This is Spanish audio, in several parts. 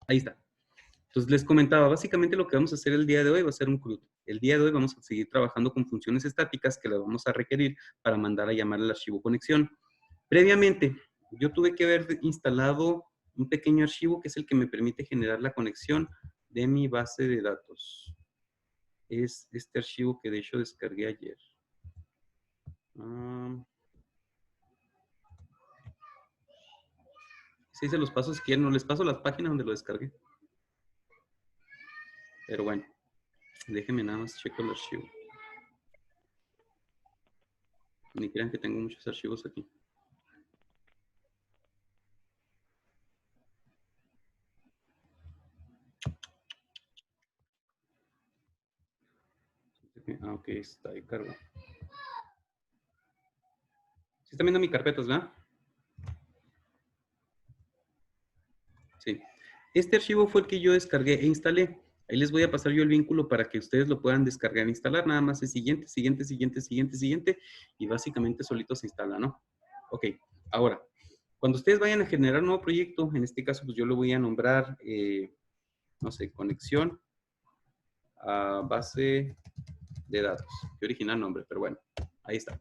Ahí está. Entonces les comentaba, básicamente lo que vamos a hacer el día de hoy va a ser un CRUD. El día de hoy vamos a seguir trabajando con funciones estáticas que las vamos a requerir para mandar a llamar al archivo conexión. Previamente, yo tuve que haber instalado un pequeño archivo que es el que me permite generar la conexión de mi base de datos. Es este archivo que de hecho descargué ayer. Sí, se los paso si quieren, no les paso las páginas donde lo descargué. Pero bueno, déjenme nada más checo el archivo. Ni crean que tengo muchos archivos aquí. Ok, está ahí cargo. ¿Sí están viendo mis carpetas, verdad? Sí. Este archivo fue el que yo descargué e instalé. Ahí les voy a pasar yo el vínculo para que ustedes lo puedan descargar e instalar. Nada más es siguiente, siguiente, siguiente, siguiente, siguiente. Y básicamente solito se instala, ¿no? Ok, ahora, cuando ustedes vayan a generar un nuevo proyecto, en este caso, pues yo lo voy a nombrar, no sé, conexión a base de datos. Qué original nombre, pero bueno, ahí está.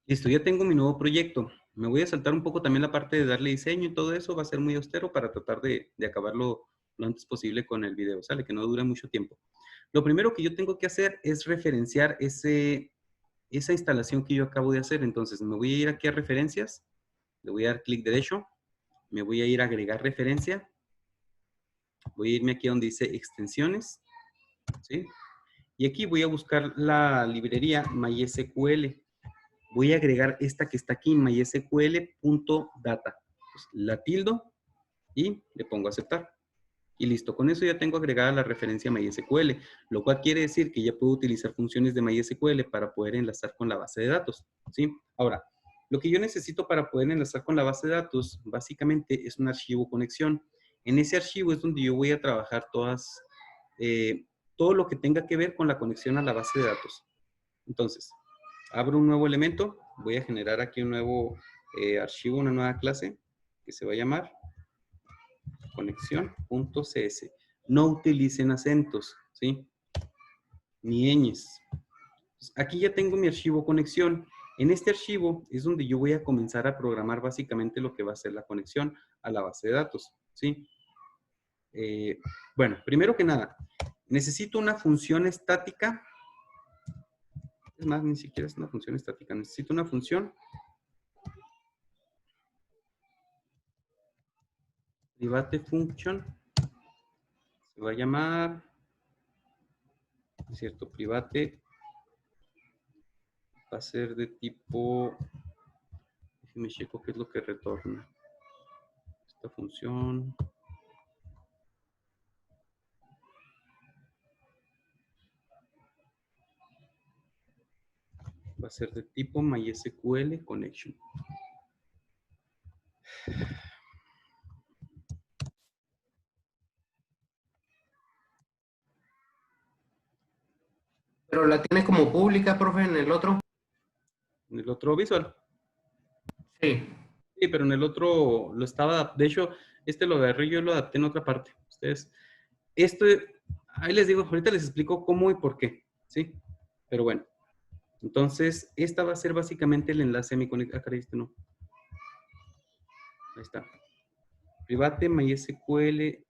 Listo, ya tengo mi nuevo proyecto. Me voy a saltar un poco también la parte de darle diseño y todo eso. Va a ser muy austero para tratar de acabarlo lo antes posible con el video, ¿sale? Que no dure mucho tiempo. Lo primero que yo tengo que hacer es referenciar esa instalación que yo acabo de hacer. Entonces, me voy a ir aquí a referencias. Le voy a dar clic derecho. Me voy a ir a agregar referencia. Voy a irme aquí donde dice extensiones. ¿Sí? Y aquí voy a buscar la librería MySQL. Voy a agregar esta que está aquí, mysql.data. Pues, la tildo y le pongo aceptar. Y listo, con eso ya tengo agregada la referencia MySQL, lo cual quiere decir que ya puedo utilizar funciones de MySQL para poder enlazar con la base de datos, ¿sí? Ahora, lo que yo necesito para poder enlazar con la base de datos, básicamente es un archivo conexión. En ese archivo es donde yo voy a trabajar todo lo que tenga que ver con la conexión a la base de datos. Entonces, abro un nuevo elemento, voy a generar aquí un nuevo archivo, una nueva clase que se va a llamar conexión.cs. No utilicen acentos, ¿sí? Ni ñes. Aquí ya tengo mi archivo conexión. En este archivo es donde yo voy a comenzar a programar básicamente lo que va a ser la conexión a la base de datos, ¿sí? Bueno, primero que nada, necesito una función estática. Es más, ni siquiera es una función estática. Necesito una función private function. Se va a llamar, es cierto, private. Va a ser de tipo, déjenme checo qué es lo que retorna. Esta función. Va a ser de tipo MySQL connection. Pero la tiene como pública, profe, en el otro. En el otro visual. Sí. Sí, pero en el otro lo estaba, de hecho, este lo agarré yo, lo adapté en otra parte. Ustedes, ahí les digo, ahorita les explico cómo y por qué, ¿sí? Pero bueno, entonces, esta va a ser básicamente el enlace a mi conexión. Ah, caray, este no. Ahí está. Private MySQL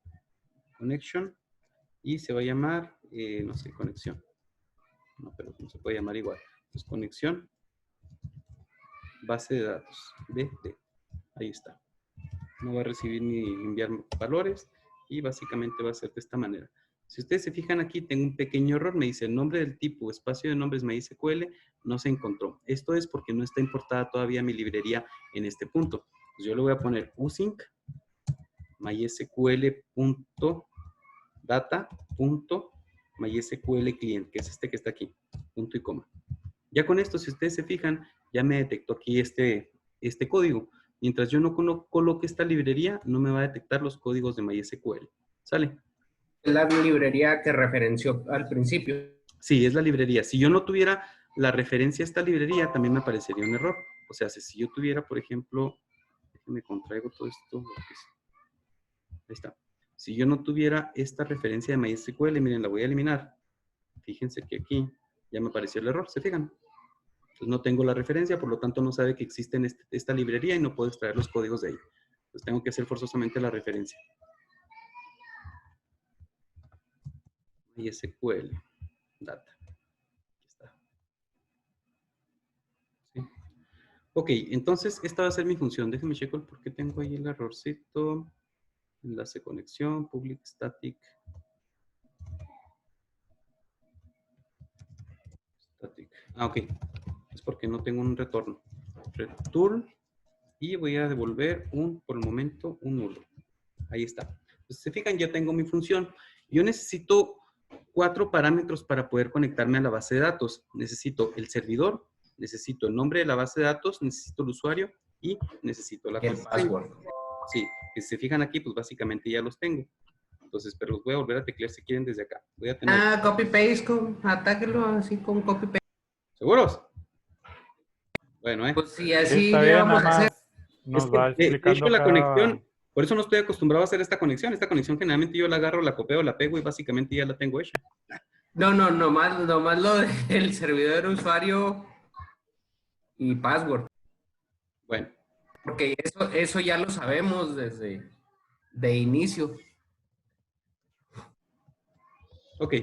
connection y se va a llamar, no sé, conexión. No, pero no se puede llamar igual. Pues conexión, base de datos, DT. Ahí está. No va a recibir ni enviar valores y básicamente va a ser de esta manera. Si ustedes se fijan aquí, tengo un pequeño error. Me dice el nombre del tipo, espacio de nombres MySQL, no se encontró. Esto es porque no está importada todavía mi librería en este punto. Pues yo le voy a poner using mysql.data.mysql client, que es este que está aquí, punto y coma. Ya con esto, si ustedes se fijan, ya me detectó aquí este código. Mientras yo no coloque esta librería, no me va a detectar los códigos de MySQL. ¿Sale? Es la librería que referenció al principio. Sí, es la librería. Si yo no tuviera la referencia a esta librería, también me aparecería un error. O sea, si yo tuviera, por ejemplo, déjenme contraigo todo esto. Ahí está. Si yo no tuviera esta referencia de MySQL, miren, la voy a eliminar. Fíjense que aquí ya me apareció el error, ¿se fijan? Entonces no tengo la referencia, por lo tanto no sabe que existe esta librería y no puedo extraer los códigos de ahí. Entonces tengo que hacer forzosamente la referencia. MySQL, data. Aquí está. ¿Sí? Ok, entonces esta va a ser mi función. Déjenme checar por qué tengo ahí el errorcito. Enlace conexión, public static. Ah, ok. Es porque no tengo un retorno. Return. Y voy a devolver por el momento, un nulo. Ahí está. Entonces, se fijan, ya tengo mi función. Yo necesito 4 parámetros para poder conectarme a la base de datos. Necesito el servidor, necesito el nombre de la base de datos, necesito el usuario y necesito la contraseña. Sí, que si se fijan aquí, pues básicamente ya los tengo. Entonces, pero los voy a volver a teclear si quieren desde acá. Voy a tener... Copy-paste, atáquelo así con copy-paste. ¿Seguros? Bueno, Pues sí, Sí, así está le bien, vamos nada a hacer. más nos va De hecho, explicando la cada... conexión, por eso no estoy acostumbrado a hacer esta conexión. Esta conexión generalmente yo la agarro, la copio, la pego y básicamente ya la tengo hecha. No, nomás lo del servidor de usuario y password. Bueno, Porque eso ya lo sabemos desde de inicio. ok.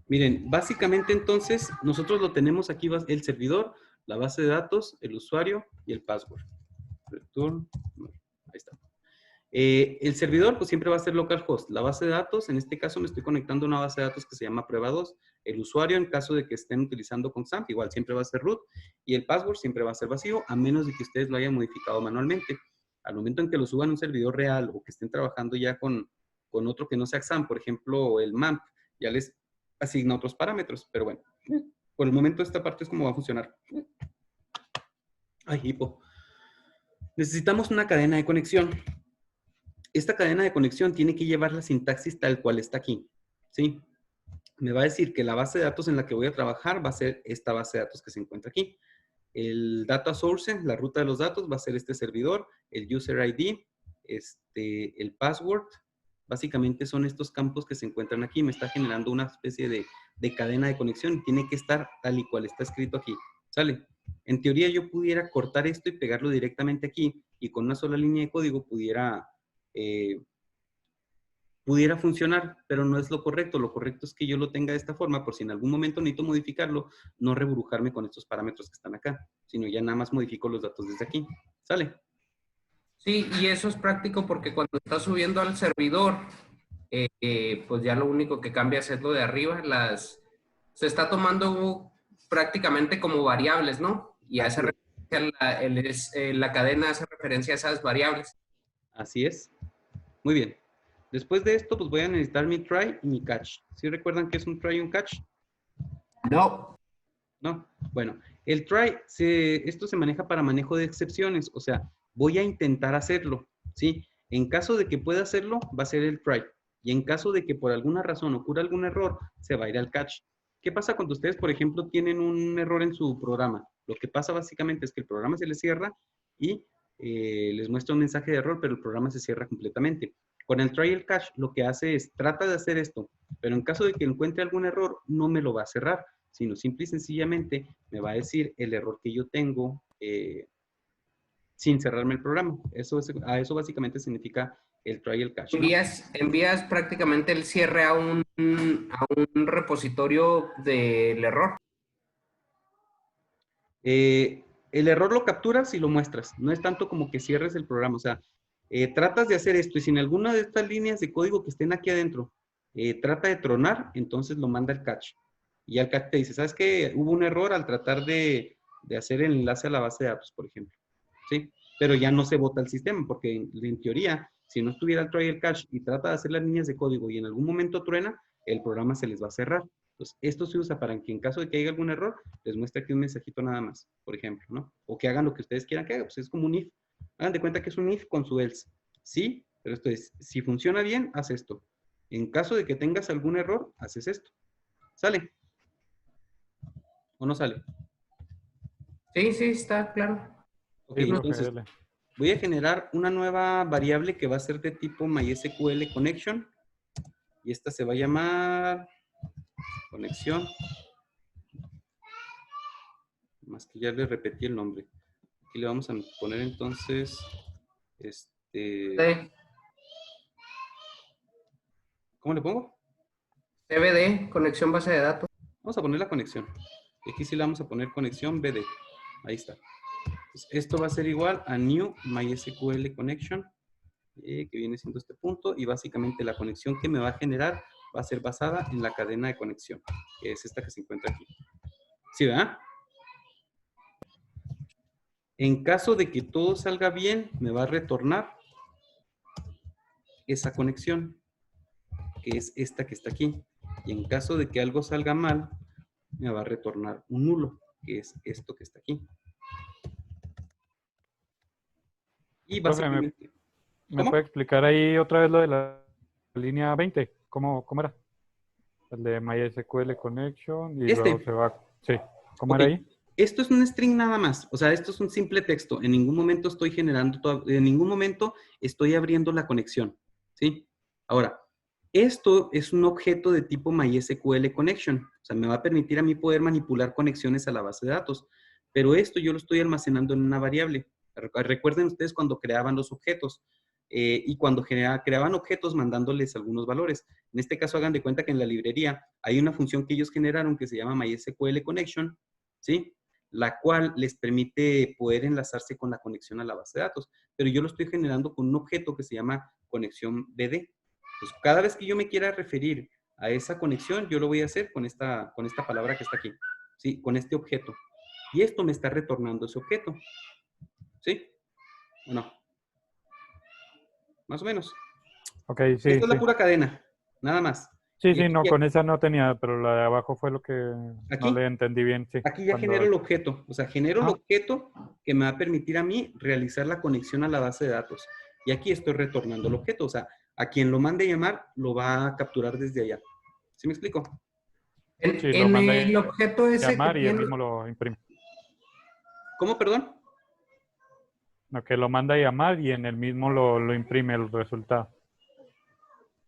Miren, básicamente entonces nosotros lo tenemos aquí, el servidor, la base de datos, el usuario y el password. Return, ahí está. El servidor pues siempre va a ser localhost. La base de datos, en este caso me estoy conectando a una base de datos que se llama prueba 2. El usuario, en caso de que estén utilizando con XAMPP, igual siempre va a ser root. Y el password siempre va a ser vacío, a menos de que ustedes lo hayan modificado manualmente. Al momento en que lo suban a un servidor real o que estén trabajando ya con otro que no sea XAMPP, por ejemplo, el MAMP, ya les asigna otros parámetros. Pero bueno, por el momento esta parte es como va a funcionar. Ay, hipo. Necesitamos una cadena de conexión. Esta cadena de conexión tiene que llevar la sintaxis tal cual está aquí, ¿sí? Me va a decir que la base de datos en la que voy a trabajar va a ser esta base de datos que se encuentra aquí. El data source, la ruta de los datos, va a ser este servidor, el user ID, el password. Básicamente son estos campos que se encuentran aquí. Me está generando una especie de cadena de conexión y tiene que estar tal y cual está escrito aquí. ¿Sale? En teoría yo pudiera cortar esto y pegarlo directamente aquí y con una sola línea de código pudiera funcionar, pero no es lo correcto. Lo correcto es que yo lo tenga de esta forma, por si en algún momento necesito modificarlo, no rebrujarme con estos parámetros que están acá, sino ya nada más modifico los datos desde aquí. ¿Sale? Sí, y eso es práctico porque cuando estás subiendo al servidor, pues ya lo único que cambia es lo de arriba. Se está tomando prácticamente como variables, ¿no? Y hace referencia la cadena hace referencia a esas variables. Así es. Muy bien. Después de esto, pues voy a necesitar mi try y mi catch. ¿Sí recuerdan qué es un try y un catch? No. ¿No? Bueno, el try, esto se maneja para manejo de excepciones. O sea, voy a intentar hacerlo, ¿sí? En caso de que pueda hacerlo, va a ser el try. Y en caso de que por alguna razón ocurra algún error, se va a ir al catch. ¿Qué pasa cuando ustedes, por ejemplo, tienen un error en su programa? Lo que pasa básicamente es que el programa se les cierra y les muestra un mensaje de error, pero el programa se cierra completamente. Con el try y el catch, lo que hace es, trata de hacer esto, pero en caso de que encuentre algún error, no me lo va a cerrar, sino simple y sencillamente me va a decir el error que yo tengo sin cerrarme el programa. A eso básicamente significa el try y el catch, ¿no? Envías prácticamente el cierre a un repositorio del error. El error lo capturas y lo muestras. No es tanto como que cierres el programa. O sea, tratas de hacer esto y si en alguna de estas líneas de código que estén aquí adentro trata de tronar, entonces lo manda el catch. Y el catch te dice, ¿sabes qué? Hubo un error al tratar de hacer el enlace a la base de datos, por ejemplo. ¿Sí? Pero ya no se bota el sistema porque en teoría, si no estuviera el try y el catch y trata de hacer las líneas de código y en algún momento truena, el programa se les va a cerrar. Entonces, esto se usa para que en caso de que haya algún error, les muestre aquí un mensajito nada más, por ejemplo, ¿no? O que hagan lo que ustedes quieran que hagan, pues es como un if. Hagan de cuenta que es un if con su else. Sí, pero esto es, si funciona bien, haz esto. En caso de que tengas algún error, haces esto. ¿Sale? ¿O no sale? Sí, sí, está claro. Ok, Sí, profe, entonces dele. voy a generar una nueva variable que va a ser de tipo MySQL connection. Y esta se va a llamar conexión. Más que ya le repetí el nombre. Aquí le vamos a poner entonces, Sí. ¿cómo le pongo? CBD, conexión base de datos. Vamos a poner la conexión. Y aquí sí le vamos a poner conexión BD. Ahí está. Entonces, esto va a ser igual a new MySQL connection, que viene siendo este punto. Y básicamente la conexión que me va a generar va a ser basada en la cadena de conexión, que es esta que se encuentra aquí. ¿Sí, verdad? En caso de que todo salga bien, me va a retornar esa conexión, que es esta que está aquí. Y en caso de que algo salga mal, me va a retornar un nulo, que es esto que está aquí. Y Profe, básicamente, ¿me ¿cómo? puede explicar ahí otra vez lo de la línea 20? ¿Cómo era? El de MySQL Connection y luego Este, se va. Sí, ¿cómo ok. era ahí? Esto es un string nada más. O sea, esto es un simple texto. En ningún momento estoy generando, en ningún momento estoy abriendo la conexión. ¿Sí? Ahora, esto es un objeto de tipo MySQL Connection. O sea, me va a permitir a mí poder manipular conexiones a la base de datos. Pero esto yo lo estoy almacenando en una variable. Recuerden ustedes cuando creaban los objetos y cuando creaban objetos mandándoles algunos valores. En este caso, hagan de cuenta que en la librería hay una función que ellos generaron que se llama MySQL Connection, ¿sí? La cual les permite poder enlazarse con la conexión a la base de datos. Pero yo lo estoy generando con un objeto que se llama conexión BD. Entonces, cada vez que yo me quiera referir a esa conexión, yo lo voy a hacer con esta palabra que está aquí, ¿sí? Con este objeto. Y esto me está retornando ese objeto, ¿sí? ¿O no? Más o menos. Ok, Esta sí, es la sí. pura cadena, nada más. Sí, Y sí, aquí no, ya, con esa no tenía, pero la de abajo fue lo que no le aquí, entendí bien, sí. aquí ya genero Cuando. el objeto. O sea, genero el Ah, objeto que me va a permitir a mí realizar la conexión a la base de datos. Y aquí estoy retornando el objeto. O sea, a quien lo mande llamar, lo va a capturar desde allá. ¿Sí me explico? En, sí, lo en manda el a objeto ese que llamar y él tiene, mismo lo imprime. ¿Cómo, perdón? No, que lo manda a llamar y en el mismo lo imprime el resultado.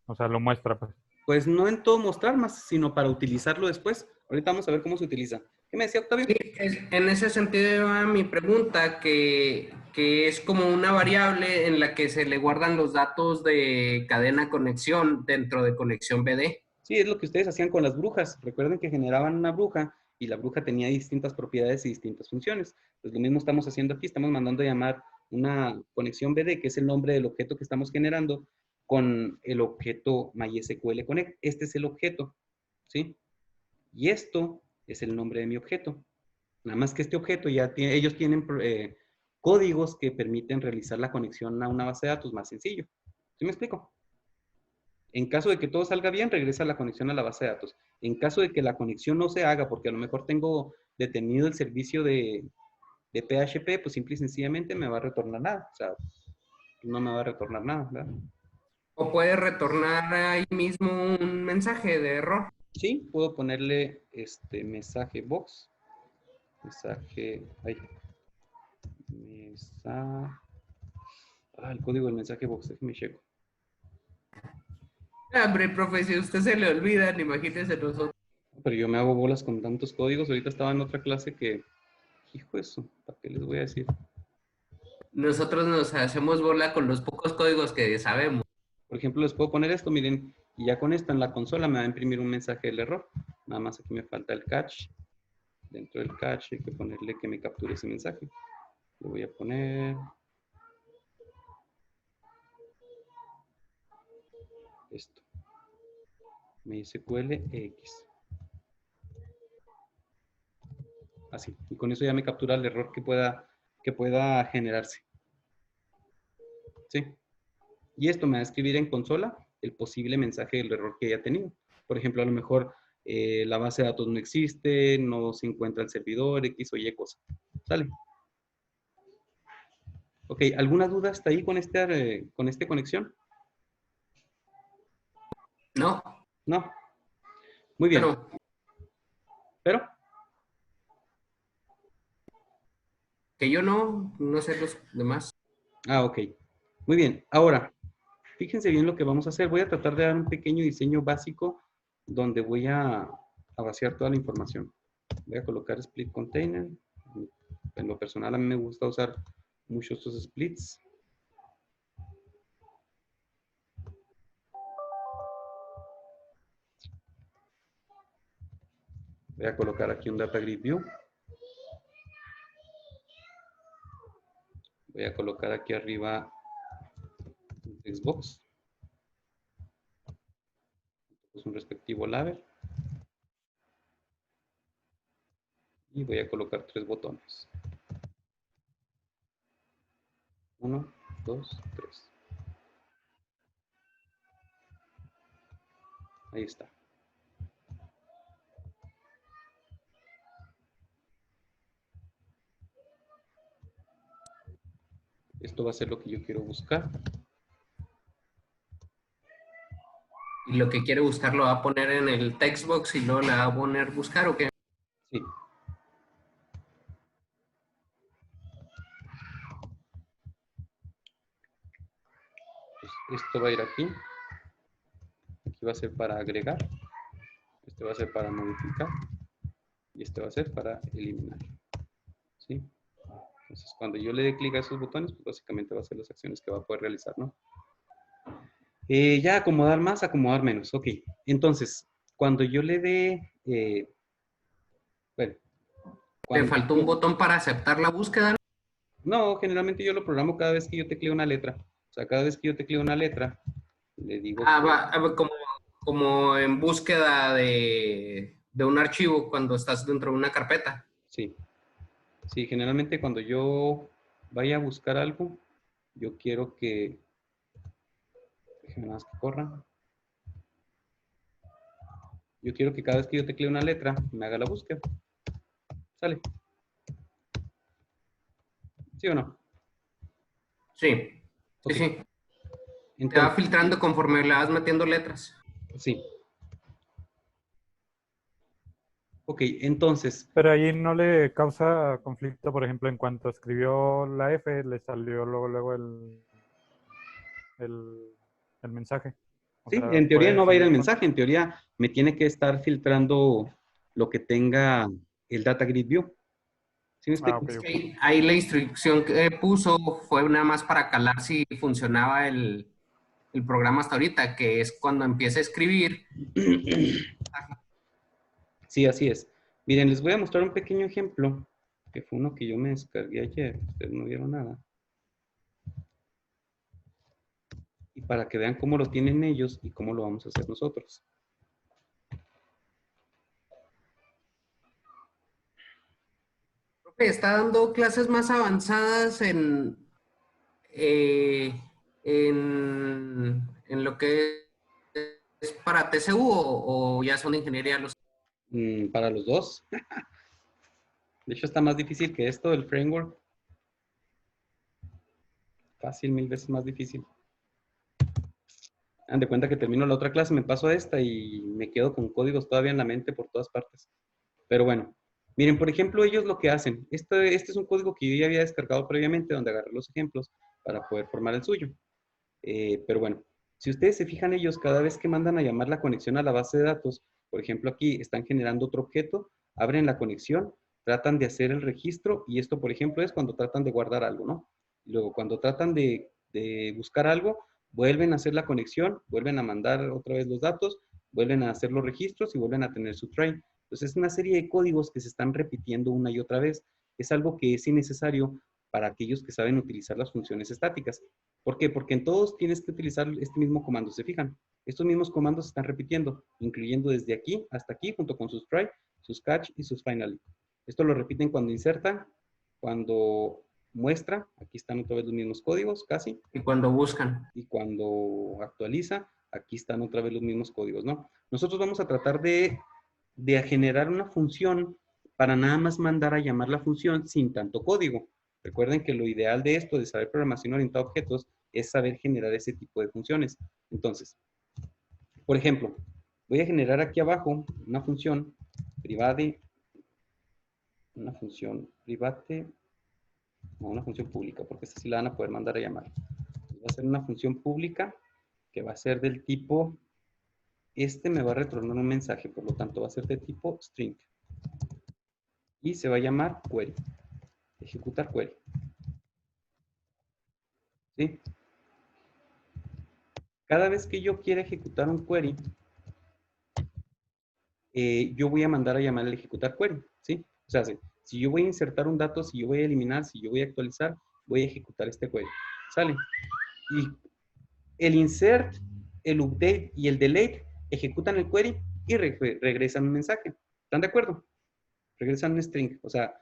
O sea, lo muestra, pues. Pues no en todo mostrar más, sino para utilizarlo después. Ahorita vamos a ver cómo se utiliza. ¿Qué me decía Octavio? sí, en ese sentido va mi pregunta, que es como una variable en la que se le guardan los datos de cadena conexión dentro de conexión BD. Sí, es lo que ustedes hacían con las brujas. Recuerden que generaban una bruja y la bruja tenía distintas propiedades y distintas funciones. Pues lo mismo estamos haciendo aquí. Estamos mandando a llamar una conexión BD, que es el nombre del objeto que estamos generando, con el objeto MySQL Connect. Este es el objeto, ¿sí? Y esto es el nombre de mi objeto. Nada más que este objeto ya tiene, ellos tienen códigos que permiten realizar la conexión a una base de datos más sencillo. ¿Sí me explico? En caso de que todo salga bien, regresa la conexión a la base de datos. En caso de que la conexión no se haga, porque a lo mejor tengo detenido el servicio de PHP, pues simple y sencillamente me va a retornar nada. O sea, no me va a retornar nada, ¿verdad? O puede retornar ahí mismo un mensaje de error. Sí, puedo ponerle este mensaje box, mensaje, ay, el código del mensaje box, déjeme checo. Hombre, profe, si a usted se le olvidan, imagínese nosotros. Pero yo me hago bolas con tantos códigos. Ahorita estaba en otra clase que, hijo de eso, ¿para qué les voy a decir? Nosotros nos hacemos bola con los pocos códigos que sabemos. Por ejemplo, les puedo poner esto, miren, y ya con esto en la consola me va a imprimir un mensaje del error. Nada más aquí me falta el catch. Dentro del catch hay que ponerle que me capture ese mensaje. Le voy a poner esto. MySQL X. Así. Y con eso ya me captura el error que pueda generarse. ¿Sí? Y esto me va a escribir en consola el posible mensaje del error que haya tenido. Por ejemplo, a lo mejor la base de datos no existe, no se encuentra el servidor, X o Y cosa. ¿Sale? Ok, ¿alguna duda hasta ahí con esta conexión? No, No. Muy bien. bueno, ¿Pero? Que yo no sé los demás. Ah, ok. Muy bien. Ahora, fíjense bien lo que vamos a hacer. Voy a tratar de dar un pequeño diseño básico donde voy a vaciar toda la información. Voy a colocar split container. En lo personal a mí me gusta usar mucho estos splits. Voy a colocar aquí un data grid view. Voy a colocar aquí arriba un textbox. Pues un respectivo label. Y voy a colocar 3 botones. 1, 2, 3. Ahí está. Esto va a ser lo que yo quiero buscar. Y lo que quiere buscar lo va a poner en el text box y luego le va a poner buscar o qué. Sí. Pues esto va a ir aquí. Aquí va a ser para agregar. Este va a ser para modificar. Y este va a ser para eliminar. ¿Sí? Entonces, cuando yo le dé clic a esos botones, pues básicamente va a ser las acciones que va a poder realizar, ¿no? Ya acomodar más, acomodar menos. Ok. Entonces, cuando yo le dé... bueno, Le cuando faltó un yo... botón para aceptar la búsqueda. No, generalmente yo lo programo cada vez que yo tecleo una letra. O sea, cada vez que yo tecleo una letra, le digo que... Como en búsqueda de un archivo cuando estás dentro de una carpeta. Sí. Sí, generalmente cuando yo vaya a buscar algo, yo quiero que... Déjenme nada más que corra. Yo quiero que cada vez que yo teclee una letra, me haga la búsqueda. ¿Sale? ¿Sí o no? Sí, sí, Ok. sí. Te va Entonces, filtrando conforme le vas metiendo letras. sí. Ok, entonces, Pero ahí no le causa conflicto, por ejemplo, en cuanto escribió la F, le salió luego el, el mensaje. O sí, sea, en teoría puede no va a ir el seguir con... mensaje. En teoría me tiene que estar filtrando lo que tenga el data grid view. ¿Sí me Ah, explico? ok, Es que ok. ahí la instrucción que puso fue nada más para calar si funcionaba el programa hasta ahorita, que es cuando empieza a escribir. Sí, así es. Miren, les voy a mostrar un pequeño ejemplo, que fue uno que yo me descargué ayer. Ustedes no vieron nada. Y para que vean cómo lo tienen ellos y cómo lo vamos a hacer nosotros. Está dando clases más avanzadas eh, en lo que es para TCU o ya son de ingeniería los... Para los dos. De hecho, está más difícil que esto, el framework. Fácil, 1000 veces más difícil. Han de cuenta que termino la otra clase, me paso a esta y me quedo con códigos todavía en la mente por todas partes. Pero bueno, miren, por ejemplo, ellos lo que hacen. Este es un código que yo ya había descargado previamente, donde agarré los ejemplos para poder formar el suyo. Pero bueno, si ustedes se fijan ellos, cada vez que mandan a llamar la conexión a la base de datos, por ejemplo, aquí están generando otro objeto, abren la conexión, tratan de hacer el registro, y esto, por ejemplo, es cuando tratan de guardar algo, ¿no? Luego, cuando tratan de buscar algo, vuelven a hacer la conexión, vuelven a mandar otra vez los datos, vuelven a hacer los registros y vuelven a tener su try. Entonces, es una serie de códigos que se están repitiendo una y otra vez. Es algo que es innecesario para aquellos que saben utilizar las funciones estáticas. ¿Por qué? Porque en todos tienes que utilizar este mismo comando, ¿se fijan? Estos mismos comandos se están repitiendo, incluyendo desde aquí hasta aquí, junto con sus try, sus catch y sus finally. Esto lo repiten cuando inserta, cuando muestra, aquí están otra vez los mismos códigos, casi, Y cuando buscan. y cuando actualiza, aquí están otra vez los mismos códigos, ¿no? Nosotros vamos a tratar de generar una función para nada más mandar a llamar la función sin tanto código. Recuerden que lo ideal de esto, de saber programación orientada a objetos, es saber generar ese tipo de funciones. Entonces, por ejemplo, voy a generar aquí abajo una función private, No, una función pública, porque esta sí la van a poder mandar a llamar. Va a ser una función pública que va a ser del tipo, me va a retornar un mensaje, por lo tanto va a ser de tipo string. Y se va a llamar query. Ejecutar query. ¿Sí? Cada vez que yo quiera ejecutar un query, yo voy a mandar a llamar al ejecutar query, ¿sí? O sea, si yo voy a insertar un dato, si yo voy a eliminar, si yo voy a actualizar, voy a ejecutar este query. ¿Sale? Y el insert, el update y el delete ejecutan el query y regresan un mensaje. ¿Están de acuerdo? Regresan un string. O sea,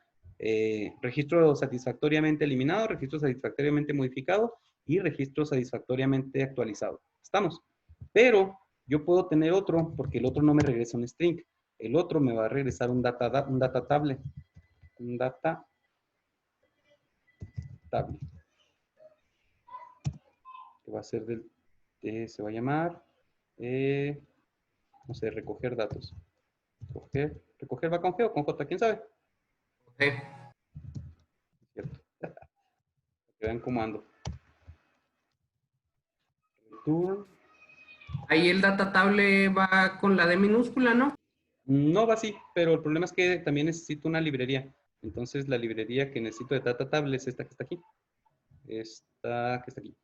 registro satisfactoriamente eliminado, registro satisfactoriamente modificado y registro satisfactoriamente actualizado. ¿Estamos? Pero yo puedo tener otro porque el otro no me regresa un string. El otro me va a regresar un data table. Un data table. Que va a ser se va a llamar, no sé, recoger datos. Recoger va con G o con J, ¿quién sabe? Ok. Cierto. Que vean cómo ando. Return. Ahí el data table va con la D minúscula, ¿no? No va así, pero el problema es que también necesito una librería. Entonces la librería que necesito de data table es esta que está aquí. Esta que está aquí.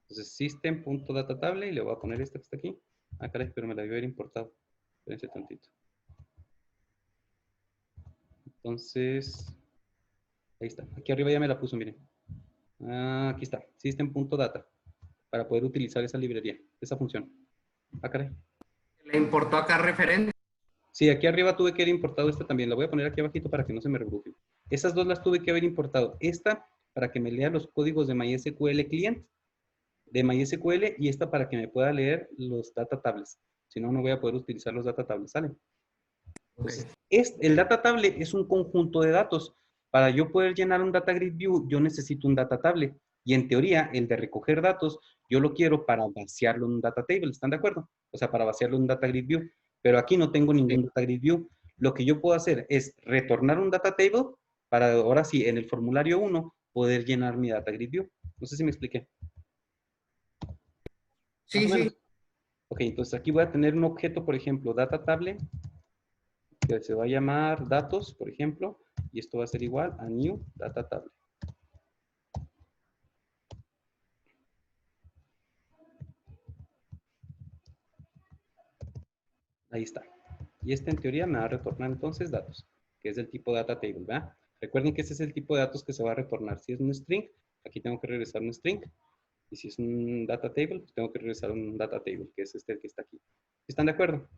Entonces system.datatable y le voy a poner esta que está aquí. Ah, caray, pero me la debió haber importado. Espérense tantito. Entonces, ahí está. Aquí arriba ya me la puso, miren. Ah, aquí está. System.data. Para poder utilizar esa librería, esa función. Ah, caray. Le importó acá referente. Sí, aquí arriba tuve que haber importado esta también. La voy a poner aquí abajito para que no se me rebruje. Esas dos las tuve que haber importado. Esta para que me lea los códigos de MySQL client, de MySQL, y esta para que me pueda leer los data tables. Si no, no voy a poder utilizar los data tables. ¿Sale? Entonces, el data table es un conjunto de datos. Para yo poder llenar un data grid view, yo necesito un data table. Y en teoría, el de recoger datos, yo lo quiero para vaciarlo en un data table. ¿Están de acuerdo? O sea, para vaciarlo en un data grid view. Pero aquí no tengo ningún data grid view. Lo que yo puedo hacer es retornar un data table para ahora sí, en el formulario 1, poder llenar mi data grid view. No sé si me expliqué. Más Sí, o sí. menos. Ok, entonces aquí voy a tener un objeto, por ejemplo, data table, que se va a llamar datos, por ejemplo, y esto va a ser igual a new data table. Ahí está. Y este en teoría me va a retornar entonces datos, que es del tipo data table, ¿verdad? Recuerden que ese es el tipo de datos que se va a retornar. Si es un string, aquí tengo que regresar un string. Y si es un data table, pues tengo que regresar un data table, que es este el que está aquí. ¿Están de acuerdo?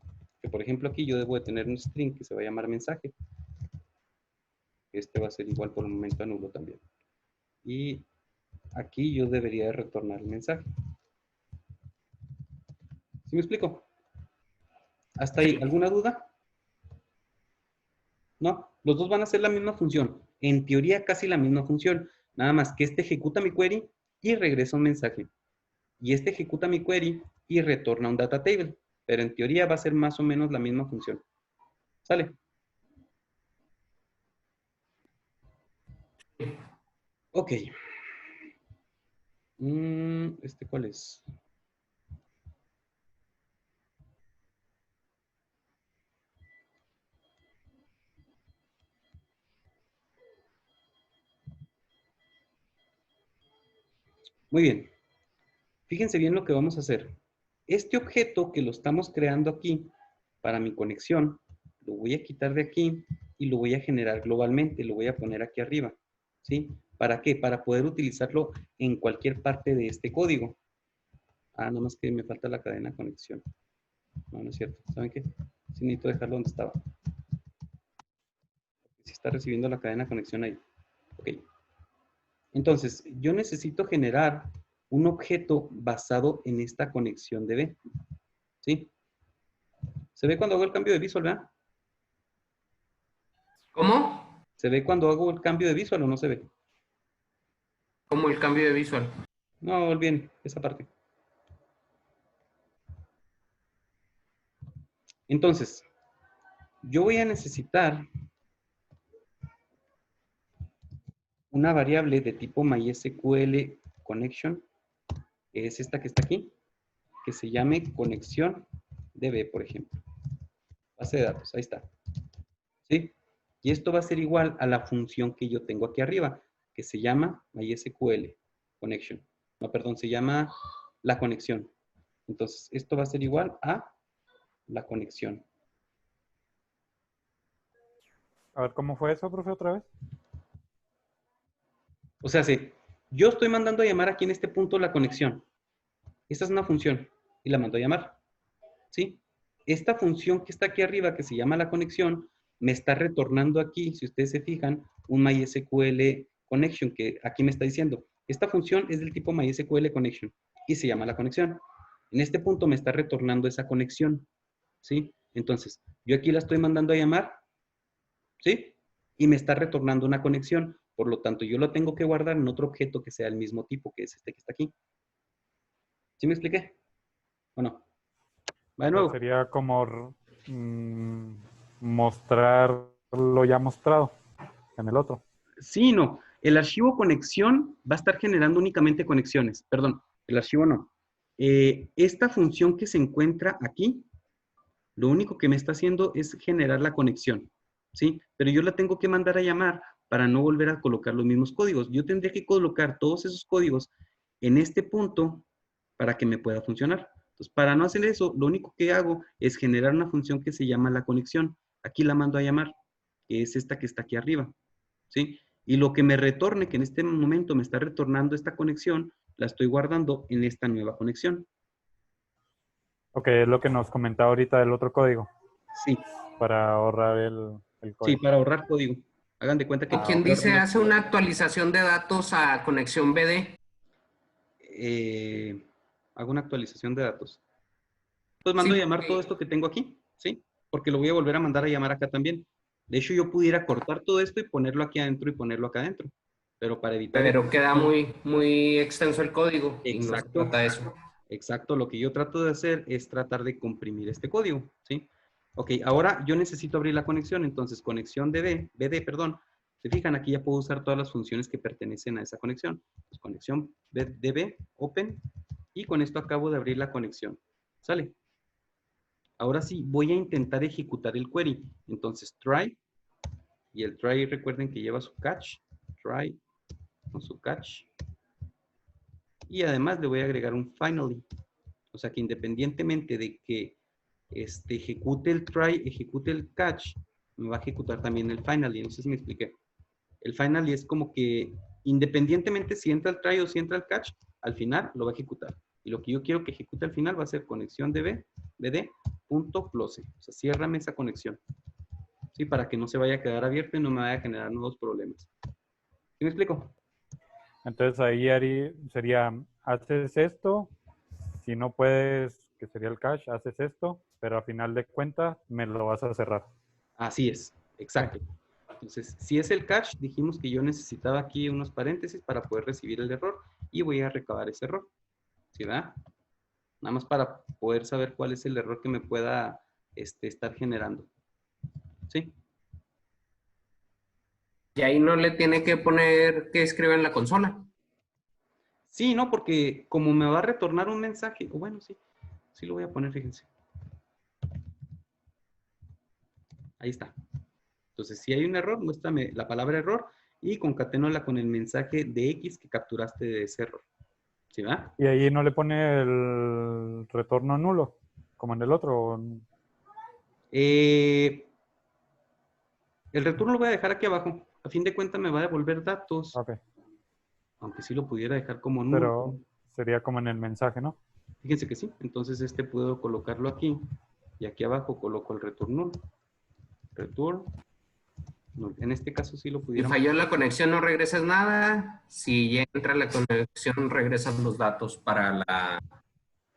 Que por ejemplo aquí yo debo de tener un string que se va a llamar mensaje. Este va a ser igual por el momento a nulo también. Y aquí yo debería de retornar el mensaje. ¿Sí me explico? ¿Hasta ahí? ¿Alguna duda? No, los dos van a hacer la misma función. En teoría, casi la misma función. Nada más que este ejecuta mi query y regresa un mensaje. Y este ejecuta mi query y retorna un data table. Pero en teoría va a ser más o menos la misma función. ¿Sale? Ok. ¿Este cuál es? Muy bien. Fíjense bien lo que vamos a hacer. Este objeto que lo estamos creando aquí para mi conexión, lo voy a quitar de aquí y lo voy a generar globalmente, lo voy a poner aquí arriba. ¿Sí? ¿Para qué? Para poder utilizarlo en cualquier parte de este código. Ah, nada más que me falta la cadena de conexión. No, no es cierto. ¿Saben qué? Sí, necesito dejarlo donde estaba. Si está recibiendo la cadena de conexión ahí. Ok. Entonces, yo necesito generar un objeto basado en esta conexión de B. ¿Sí? ¿Se ve cuando hago el cambio de visual, verdad? ¿Cómo? ¿Se ve cuando hago el cambio de visual o no se ve? Como el cambio de visual. No, olviden esa parte. Entonces, yo voy a necesitar una variable de tipo MySQL connection, que es esta que está aquí, que se llame conexión DB, por ejemplo. Base de datos, ahí está. ¿Sí? Y esto va a ser igual a la función que yo tengo aquí arriba, que se llama MySQL connection. No, perdón, se llama la conexión. Entonces, esto va a ser igual a la conexión. A ver, ¿cómo fue eso, profe, otra vez? O sea, si yo estoy mandando a llamar aquí en este punto la conexión. Esta es una función y la mando a llamar. ¿Sí? Esta función que está aquí arriba, que se llama la conexión, me está retornando aquí, si ustedes se fijan, un MySQL connection, que aquí me está diciendo, esta función es del tipo MySQL connection y se llama la conexión. En este punto me está retornando esa conexión. ¿Sí? Entonces, yo aquí la estoy mandando a llamar, ¿sí? Y me está retornando una conexión. Por lo tanto, yo lo tengo que guardar en otro objeto que sea el mismo tipo, que es este que está aquí. ¿Sí me expliqué? ¿O no? Va de O sea, nuevo. sería como mostrar lo ya mostrado en el otro. Sí, no. El archivo conexión va a estar generando únicamente conexiones. Perdón, el archivo no. Esta función que se encuentra aquí, lo único que me está haciendo es generar la conexión. ¿Sí? Pero yo la tengo que mandar a llamar para no volver a colocar los mismos códigos. Yo tendría que colocar todos esos códigos en este punto para que me pueda funcionar. Entonces, para no hacer eso, lo único que hago es generar una función que se llama la conexión. Aquí la mando a llamar, que es esta que está aquí arriba. ¿Sí? Y lo que me retorne, que en este momento me está retornando esta conexión, la estoy guardando en esta nueva conexión. Ok, es lo que nos comentaba ahorita del otro código, Sí, para ahorrar el sí, código. para ahorrar código. Hagan de cuenta que O quien yo dice ahorro hace una actualización de datos a conexión BD. hago una actualización de datos. Pues Sí, mando a llamar todo porque esto que tengo aquí, ¿sí? Porque lo voy a volver a mandar a llamar acá también. De hecho, yo pudiera cortar todo esto y ponerlo aquí adentro y ponerlo acá adentro. Pero para evitar eso, pero queda muy extenso el código y no se exacto, trata de eso. exacto. Lo que yo trato de hacer es tratar de comprimir este código, ¿sí? Ok, ahora yo necesito abrir la conexión. Entonces, conexión BD, perdón. Se fijan, aquí ya puedo usar todas las funciones que pertenecen a esa conexión. Pues, conexión DB, open. Y con esto acabo de abrir la conexión. ¿Sale? Ahora sí, voy a intentar ejecutar el query. Entonces, try. Y el try, recuerden que lleva su catch. Try con su catch. Y además le voy a agregar un finally. O sea que independientemente de que ejecute el try, ejecute el catch, me va a ejecutar también el finally. No sé si me expliqué. El finally es como que independientemente si entra el try o si entra el catch, al final lo va a ejecutar. Y lo que yo quiero que ejecute al final va a ser conexión bd.close. O sea, ciérrame esa conexión. ¿Sí? Para que no se vaya a quedar abierto y no me vaya a generar nuevos problemas. ¿Sí me explico? Entonces ahí sería, haces esto, si no puedes, que sería el cache, haces esto, pero a final de cuentas me lo vas a cerrar. Así es, Sí. exacto. Entonces, si es el catch, dijimos que yo necesitaba aquí unos paréntesis para poder recibir el error y voy a recabar ese error. ¿Sí da? Nada más para poder saber cuál es el error que me pueda estar generando. ¿Sí? Y ahí no le tiene que poner que escribe en la consola. Sí, no, porque como me va a retornar un mensaje, o bueno, sí, sí lo voy a poner, fíjense. Ahí está. Entonces, si hay un error, muéstrame la palabra error y concaténola con el mensaje de X que capturaste de ese error. ¿Sí va? Y ahí no le pone el retorno nulo, como en el otro. El retorno lo voy a dejar aquí abajo. A fin de cuentas me va a devolver datos, Ok, aunque sí lo pudiera dejar como nulo. pero sería como en el mensaje, ¿no? Fíjense que sí. Entonces puedo colocarlo aquí y aquí abajo coloco el return null. Return null. En este caso sí lo Si pudiéramos. falló la conexión, no regresas nada. Si ya entra la conexión, regresas los datos para la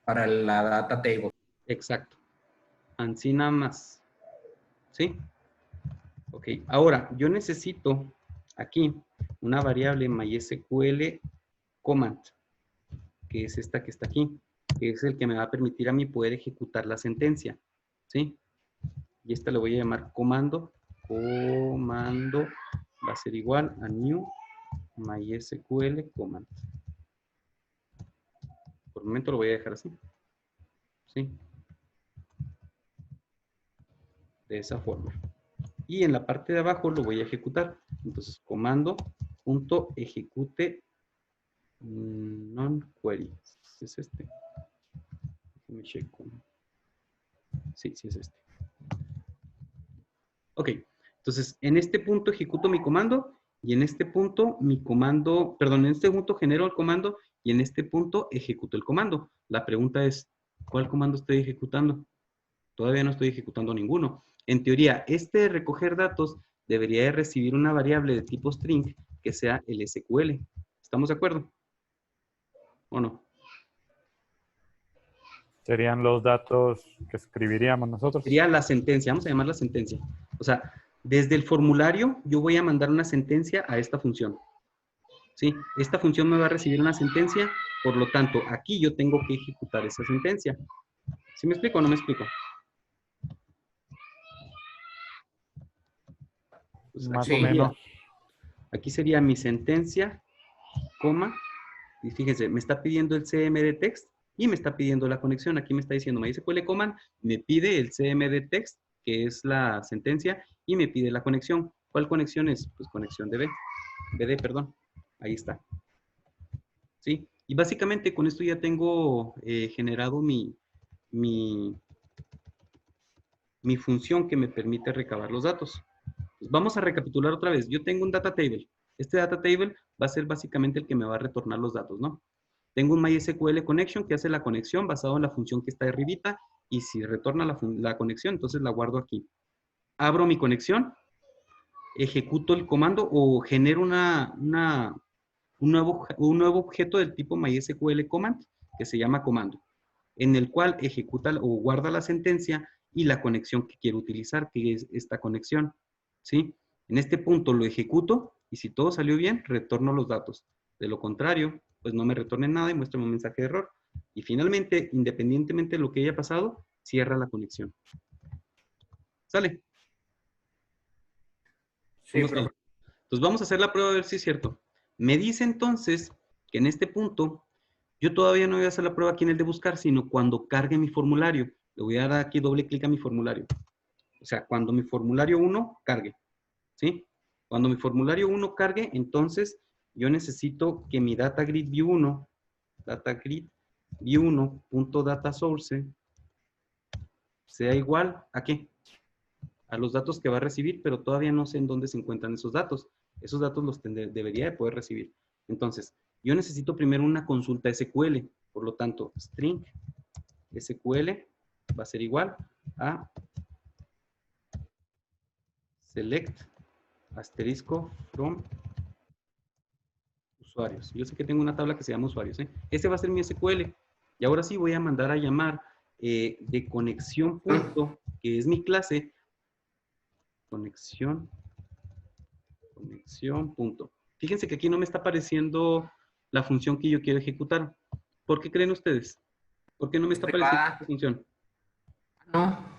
data table. Exacto. Así nada más. ¿Sí? Ok. Ahora, yo necesito aquí una variable MySQL command, que es esta que está aquí, que es el que me va a permitir a mí poder ejecutar la sentencia. ¿Sí? Y esta le voy a llamar comando. Comando va a ser igual a new MySQL command. Por el momento lo voy a dejar así. ¿Sí? De esa forma. Y en la parte de abajo lo voy a ejecutar. Entonces, comando punto ejecute non-query. ¿Es este? Me checo. Sí, sí es este. Ok. Entonces, en este punto ejecuto mi comando y en este punto mi comando, perdón, en este punto genero el comando y en este punto ejecuto el comando. La pregunta es, ¿cuál comando estoy ejecutando? Todavía no estoy ejecutando ninguno. En teoría, este de recoger datos debería de recibir una variable de tipo string que sea el SQL. ¿Estamos de acuerdo? ¿O no? Serían los datos que escribiríamos nosotros. Sería la sentencia, vamos a llamarla sentencia. O sea, desde el formulario yo voy a mandar una sentencia a esta función. ¿Sí? Esta función me va a recibir una sentencia, por lo tanto, aquí yo tengo que ejecutar esa sentencia. ¿Sí me explico o no me explico? Pues Más aquí o menos. aquí sería mi sentencia, coma, y fíjense, me está pidiendo el CMD text y me está pidiendo la conexión. Aquí me está diciendo MySQL command, me pide el CMD text, que es la sentencia, y me pide la conexión. ¿Cuál conexión es? Pues conexión de BD, perdón. Ahí está. ¿Sí? Y básicamente con esto ya tengo generado mi función que me permite recabar los datos. Pues vamos a recapitular otra vez. Yo tengo un data table. Este data table va a ser básicamente el que me va a retornar los datos, ¿no? Tengo un MySQL connection que hace la conexión basado en la función que está arribita y si retorna la conexión, entonces la guardo aquí. Abro mi conexión, ejecuto el comando o genero un nuevo objeto del tipo MySQL command que se llama comando, en el cual ejecuta o guarda la sentencia y la conexión que quiero utilizar, que es esta conexión. ¿Sí? En este punto lo ejecuto y si todo salió bien, retorno los datos. De lo contrario, pues no me retorne nada y muestra un mensaje de error. Y finalmente, independientemente de lo que haya pasado, cierra la conexión. ¿Sale? Sí, profe. Entonces vamos a hacer la prueba a ver si es cierto. Me dice entonces que en este punto, yo todavía no voy a hacer la prueba aquí en el de buscar, sino cuando cargue mi formulario. Le voy a dar aquí doble clic a mi formulario. O sea, cuando mi formulario 1 cargue. ¿Sí? Cuando mi formulario 1 cargue, entonces yo necesito que mi data grid view 1, data grid view 1.data source sea igual a ¿qué? A los datos que va a recibir, pero todavía no sé en dónde se encuentran esos datos. Esos datos los debería de poder recibir. Entonces, yo necesito primero una consulta SQL. Por lo tanto, string SQL va a ser igual a select asterisco from usuarios. Yo sé que tengo una tabla que se llama usuarios. Ese va a ser mi SQL. Y ahora sí voy a mandar a llamar de conexión punto, que es mi clase, conexión punto. Fíjense que aquí no me está apareciendo la función que yo quiero ejecutar. ¿Por qué creen ustedes? ¿Por qué no me está apareciendo esta función? No.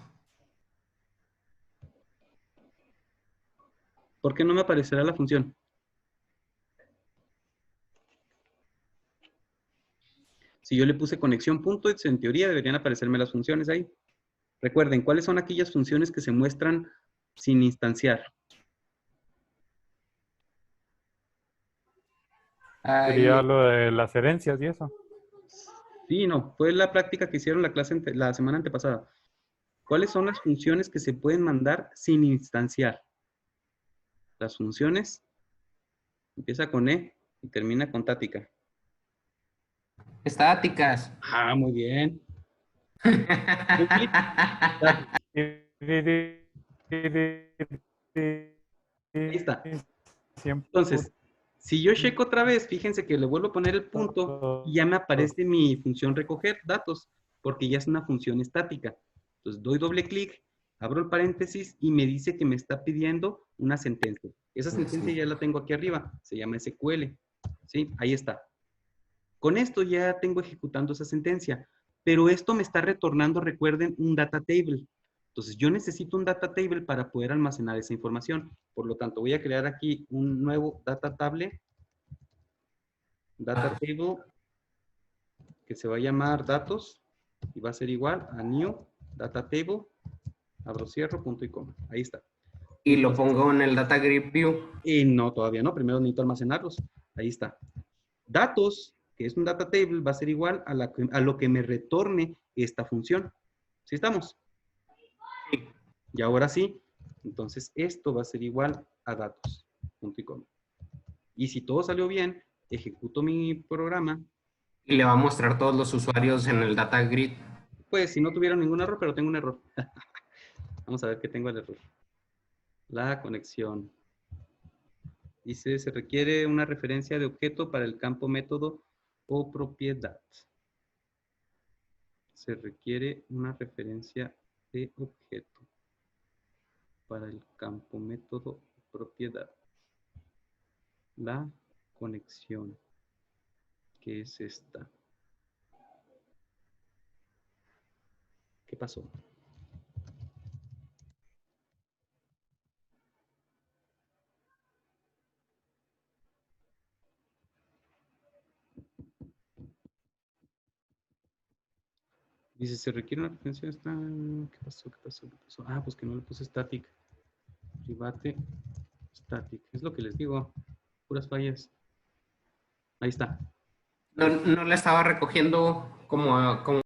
¿Por qué no me aparecerá la función? Si yo le puse conexión punto, en teoría deberían aparecerme las funciones ahí. Recuerden, ¿cuáles son aquellas funciones que se muestran sin instanciar? Sería Ahí. lo de las herencias y eso. Sí, no, fue la práctica que hicieron la semana antepasada. ¿Cuáles son las funciones que se pueden mandar sin instanciar? Las funciones empieza con E y termina con tática. Estáticas. Ah, muy bien. Ahí está. Entonces, si yo checo otra vez, fíjense que le vuelvo a poner el punto y ya me aparece mi función recoger datos, porque ya es una función estática. Entonces, doy doble clic, abro el paréntesis y me dice que me está pidiendo una sentencia. Esa sentencia ya la tengo aquí arriba, se llama SQL. ¿Sí? Ahí está. Con esto ya tengo ejecutando esa sentencia, pero esto me está retornando, recuerden, un data table. Entonces, yo necesito un data table para poder almacenar esa información. Por lo tanto, voy a crear aquí un nuevo data table data table, que se va a llamar datos, y va a ser igual a new data table, abro, cierro, punto y coma. Ahí está. Y lo pongo en el Data Grid View. Y no, todavía no. Primero necesito almacenarlos. Ahí está. Datos, que es un data table, va a ser igual a lo que me retorne esta función. ¿Sí estamos? Sí. Y ahora sí. Entonces, esto va a ser igual a datos. Punto y coma. Y si todo salió bien, ejecuto mi programa. Y le va a mostrar todos los usuarios en el Data Grid. Pues si no tuvieron ningún error, pero tengo un error. Vamos a ver qué tengo el error. La conexión. Dice, se requiere una referencia de objeto para el campo método o propiedad. Se requiere una referencia de objeto para el campo método o propiedad. La conexión, que es esta. ¿Qué pasó? Dice, se requiere una referencia. ¿Qué pasó? ¿Qué pasó? ¿Qué pasó? Ah, pues que no le puse static. Private static. Es lo que les digo. Puras fallas. Ahí está. No la estaba recogiendo como